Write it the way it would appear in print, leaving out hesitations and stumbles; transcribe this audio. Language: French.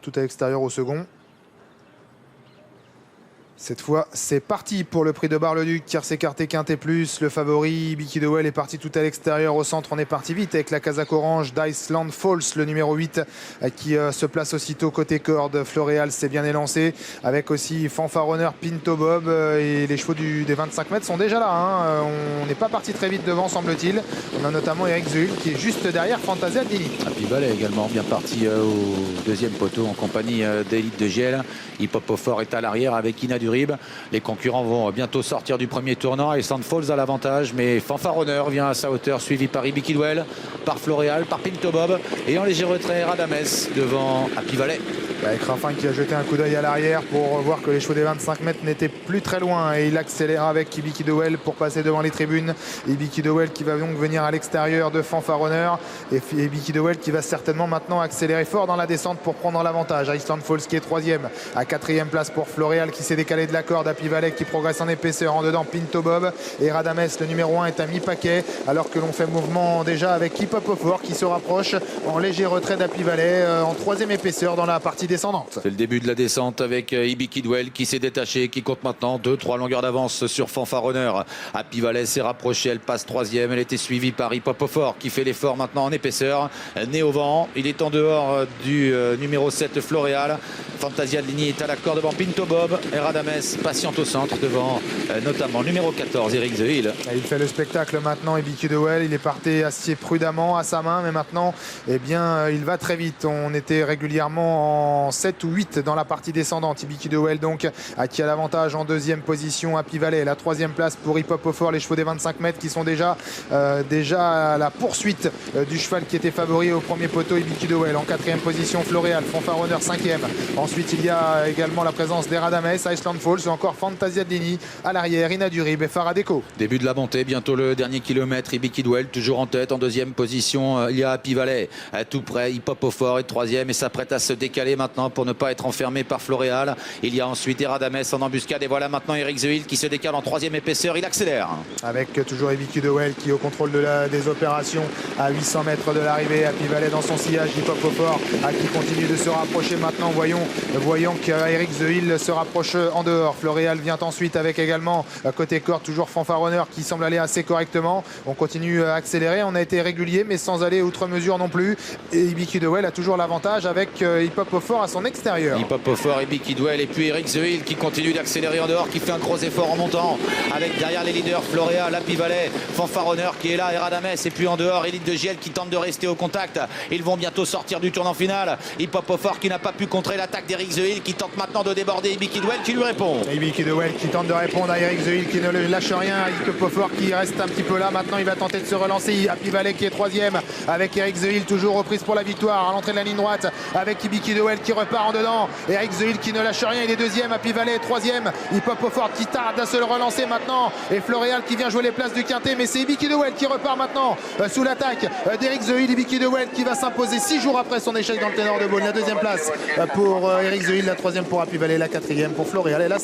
Tout à l'extérieur au second. Cette fois, c'est parti pour le prix de Bar-le-Duc. Tierce écarté quinté plus. Le favori, Ibiki Dowell, est parti tout à l'extérieur. Au centre, on est parti vite avec la casaque orange d'Iceland Falls, le numéro 8, qui se place aussitôt côté corde. Floréal s'est bien élancé. Avec aussi Fanfaronneur, Pinto Bob. Et les chevaux des 25 mètres sont déjà là. On n'est pas parti très vite devant, semble-t-il. On a notamment Eric Zuhil qui est juste derrière Fantasia Dini. Apival est également bien parti au deuxième poteau en compagnie d'Élite de Giel. Hip Hop Fort est à l'arrière avec Ina Durib. Les concurrents vont bientôt sortir du premier tournant. Iceland Falls à l'avantage, mais Fanfaronneur vient à sa hauteur, suivi par Ibiki Dowell, par Floréal, par Pinto Bob et en léger retrait Radames devant Apivalet. Avec Raffin qui a jeté un coup d'œil à l'arrière pour voir que les chevaux des 25 mètres n'étaient plus très loin et il accélère avec Ibiki Dowell pour passer devant les tribunes. Ibiki Dowell qui va donc venir à l'extérieur de Fanfaronneur et Ibiki Dowell qui va certainement maintenant accélérer fort dans la descente pour prendre l'avantage. Iceland Falls qui est troisième, à quatrième place pour Floréal qui s'est décalé de la corde. Apivalet qui progresse en épaisseur, en dedans Pinto Bob et Radames, le numéro 1, est à mi-paquet alors que l'on fait mouvement déjà avec Hip Hop Fort qui se rapproche en léger retrait d'Apivalet en troisième épaisseur dans la partie descendante. C'est le début de la descente avec Ibiki Dowell qui s'est détaché, qui compte maintenant 2-3 longueurs d'avance sur Fanfaronneur. Apivalet s'est rapproché, elle passe troisième, elle était suivie par Hip Hop Fort qui fait l'effort maintenant en épaisseur. Né au vent, il est en dehors du numéro 7 Floréal. Fantasia Dini est à la corde devant Pinto Bob et Radames patiente au centre devant notamment numéro 14 Eric Zuhil. Il fait le spectacle maintenant, Ibiki Dowell. Il est parti assez prudemment à sa main, mais maintenant eh bien, il va très vite. On était régulièrement en 7 ou 8 dans la partie descendante. Ibiki Dowell donc qui a l'avantage en deuxième position. Apivalet, la troisième place pour Hip Hop Fort, les chevaux des 25 mètres qui sont déjà à la poursuite du cheval qui était favori au premier poteau. Ibiki Dowell en quatrième position, Floréal, Fanfaronneur cinquième. Ensuite il y a également la présence des Radames, Iceland Falls ou encore Fantasia Dini à l'arrière, Ina Durib et Faradeco. Début de la montée, bientôt le dernier kilomètre. Ibiki Dowell toujours en tête, en deuxième position. Il y a Apivalet à tout près. Hip Hop Fort est troisième et s'apprête à se décaler maintenant pour ne pas être enfermé par Floréal. Il y a ensuite Radames en embuscade et voilà maintenant Eric Zuhil qui se décale en troisième épaisseur. Il accélère. Avec toujours Ibiki Dowell qui est au contrôle des opérations à 800 mètres de l'arrivée. Apivalet dans son sillage, Hip Hop Fort qui continue de se rapprocher maintenant. Voyons qu'Eric Zuhil se rapproche en dehors. Floréal vient ensuite avec également côté corde toujours Fanfaronneur qui semble aller assez correctement. On continue à accélérer, on a été régulier mais sans aller outre mesure non plus. Et Ibiki Dowell a toujours l'avantage avec Hip Hop Fort à son extérieur. Hip Hop Fort, Ibiki Dowell et puis Eric Zuhil qui continue d'accélérer en dehors, qui fait un gros effort en montant avec derrière les leaders Floréal, Apivalet, Fanfaronneur qui est là et Radames et puis en dehors Élite de Giel qui tente de rester au contact. Ils vont bientôt sortir du tournant final. Hip Hop Fort qui n'a pas pu contrer l'attaque d'Eric Zuhil qui tente maintenant de déborder Ibiki Dowell qui lui répond. Ibiki Dowell qui tente de répondre à Eric Zuhil qui ne lâche rien. Hip Hop Fort qui reste un petit peu là. Maintenant il va tenter de se relancer. Apivalet qui est troisième avec Eric Zuhil toujours reprise pour la victoire à l'entrée de la ligne droite avec Ibiki Dowell qui repart en dedans. Eric Zuhil qui ne lâche rien. Il est deuxième. Apivalet troisième. Hip Hop Fort qui tarde à se le relancer maintenant. Et Floréal qui vient jouer les places du quintet. Mais c'est Ibiki Dowell qui repart maintenant sous l'attaque d'Eric Zuhil. Ibiki Dowell qui va s'imposer 6 jours après son échec dans le ténor de Beaune. La deuxième place pour Eric Zuhil, la troisième pour Apivalet, la quatrième pour Floréal et la